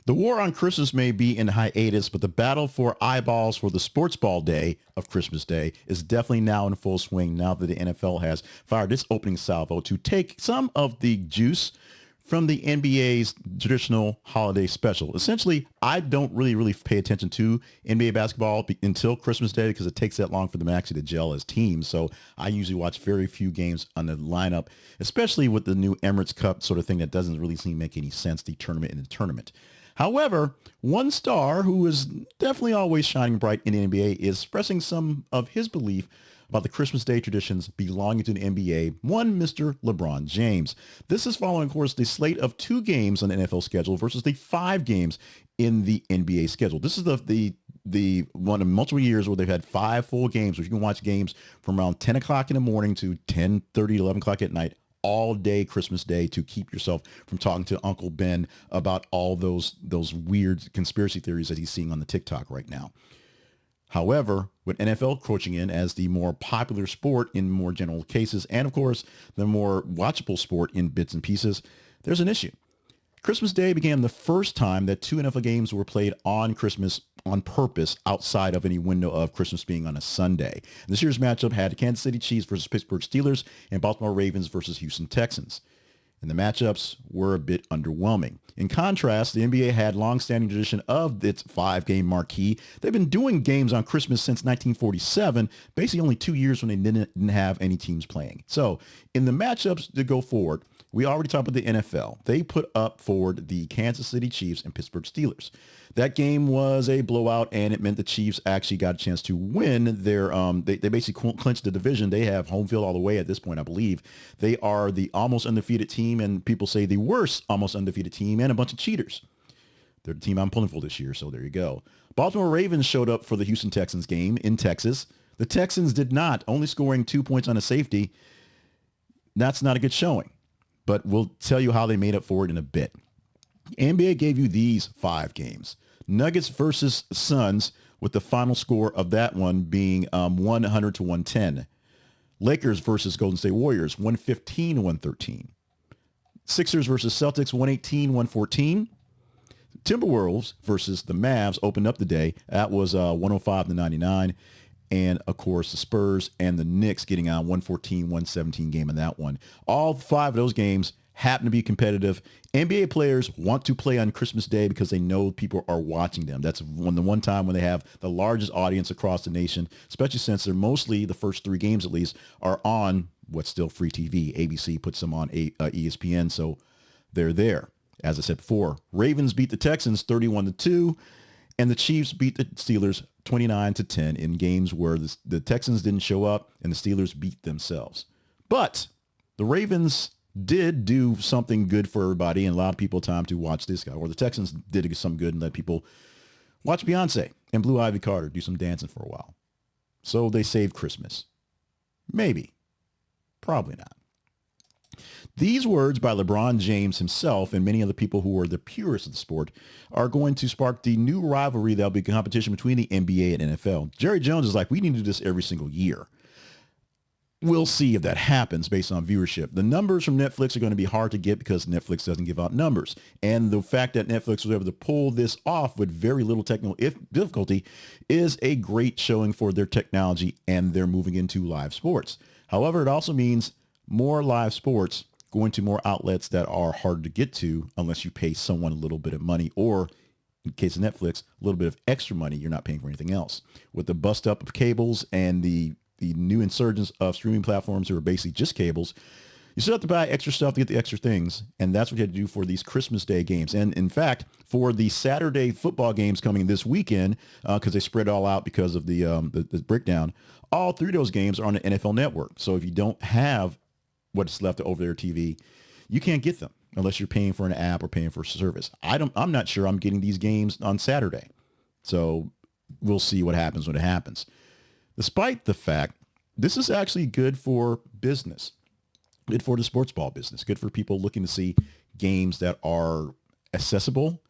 The war on Christmas may be in hiatus, but the battle for eyeballs for the sports ball day of Christmas Day is definitely now in full swing now that the NFL has fired its opening salvo to take some of the juice from the NBA's traditional holiday special. Essentially, I don't really pay attention to NBA basketball until Christmas Day because it takes that long for them actually to gel as teams. So I usually watch very few games on the lineup, especially with the new Emirates Cup sort of thing that doesn't really seem to make any sense, the tournament in the tournament. However, one star who is definitely always shining bright in the NBA is expressing some of his belief about the Christmas Day traditions belonging to the NBA, one Mr. LeBron James. This is following, of course, the slate of 2 games on the NFL schedule versus the 5 games in the NBA schedule. This is the one of multiple years where they've had 5 full games where you can watch games from around 10 o'clock in the morning to 10:30, 11 o'clock at night, all day Christmas Day, to keep yourself from talking to Uncle Ben about all those weird conspiracy theories that he's seeing on the TikTok right now. However, with NFL coaching in as the more popular sport in more general cases, and of course, the more watchable sport in bits and pieces, there's an issue. Christmas Day became the first time that 2 NFL games were played on Christmas on purpose outside of any window of Christmas being on a Sunday. This year's matchup had Kansas City Chiefs versus Pittsburgh Steelers and Baltimore Ravens versus Houston Texans. And the matchups were a bit underwhelming. In contrast, the NBA had long-standing tradition of its 5-game marquee. They've been doing games on Christmas since 1947, basically only 2 years when they didn't have any teams playing. So in the matchups to go forward, we already talked about the NFL. They put up forward the Kansas City Chiefs and Pittsburgh Steelers. That game was a blowout, and it meant the Chiefs actually got a chance to win their, they basically clinched the division. They have home field all the way at this point, I believe. They are the almost undefeated team, and people say the worst almost undefeated team, and a bunch of cheaters. They're the team I'm pulling for this year, so there you go. Baltimore Ravens showed up for the Houston Texans game in Texas. The Texans did not, only scoring 2 points on a safety. That's not a good showing, but we'll tell you how they made up for it in a bit. NBA gave you these 5 games. Nuggets versus Suns, with the final score of that one being 100 to 110. Lakers versus Golden State Warriors, 115 to 113. Sixers versus Celtics, 118, 114. Timberwolves versus the Mavs opened up the day. That was 105 to 99. And, of course, the Spurs and the Knicks getting on 114, 117 game in that one. All 5 of those games happen to be competitive. NBA players want to play on Christmas Day because they know people are watching them. That's the one time when they have the largest audience across the nation, especially since they're mostly, the first 3 games at least, are on what's still free TV. ABC puts them on ESPN, so they're there. As I said before, Ravens beat the Texans 31-2, and the Chiefs beat the Steelers 29-10 in games where the Texans didn't show up and the Steelers beat themselves. But the Ravens did do something good for everybody and allowed people time to watch this guy. Or the Texans did some good and let people watch Beyonce and Blue Ivy Carter do some dancing for a while. So they saved Christmas. Maybe. Probably not. These words by LeBron James himself and many other people who are the purists of the sport are going to spark the new rivalry that will be competition between the NBA and NFL. Jerry Jones is like, we need to do this every single year. We'll see if that happens based on viewership. The numbers from Netflix are going to be hard to get because Netflix doesn't give out numbers. And the fact that Netflix was able to pull this off with very little technical difficulty is a great showing for their technology, and they're moving into live sports. However, it also means more live sports going to more outlets that are hard to get to unless you pay someone a little bit of money, or in case of Netflix, a little bit of extra money. You're not paying for anything else. With the bust up of cables and the new insurgence of streaming platforms who are basically just cables, you still have to buy extra stuff to get the extra things. And that's what you had to do for these Christmas Day games. And in fact, for the Saturday football games coming this weekend, because they spread it all out because of the breakdown, all 3 of those games are on the NFL Network. So if you don't have what's left over their TV, you can't get them unless you're paying for an app or paying for a service. I'm not sure I'm getting these games on Saturday. So we'll see what happens when it happens. Despite the fact, this is actually good for business, good for the sports ball business, good for people looking to see games that are accessible,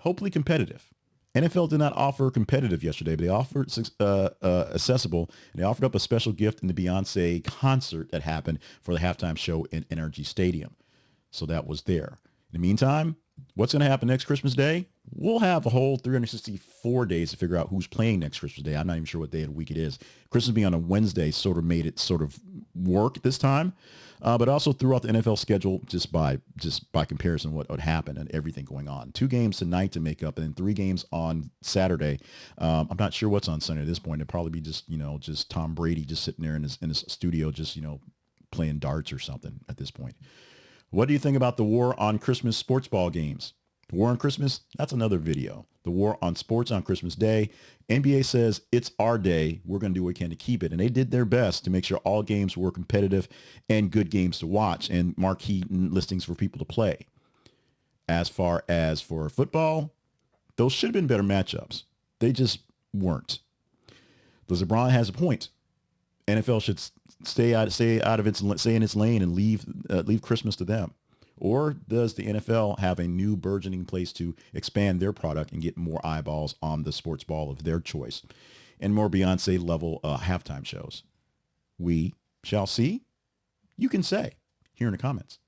hopefully competitive. NFL did not offer competitive yesterday, but they offered accessible, and they offered up a special gift in the Beyonce concert that happened for the halftime show in NRG Stadium. So that was there. In the meantime, what's going to happen next Christmas Day? we'll have a whole 364 days to figure out who's playing next Christmas Day. I'm not even sure what day of the week it is. Christmas being on a Wednesday sort of made it sort of work this time, but also throughout the NFL schedule, just by comparison, what would happen and everything going on. 2 games tonight to make up, and then 3 games on Saturday. I'm not sure what's on Sunday at this point. It'd probably be just Tom Brady just sitting there in his studio, just playing darts or something at this point. What do you think about the war on Christmas sports ball games? The war on Christmas, that's another video. The war on sports on Christmas Day. NBA says it's our day. We're going to do what we can to keep it. And they did their best to make sure all games were competitive and good games to watch and marquee listings for people to play. As far as for football, those should have been better matchups. They just weren't. LeBron has a point. NFL should stay in its lane and leave Christmas to them. Or does the NFL have a new burgeoning place to expand their product and get more eyeballs on the sports ball of their choice and more Beyonce level halftime shows? We shall see. You can say here in the comments.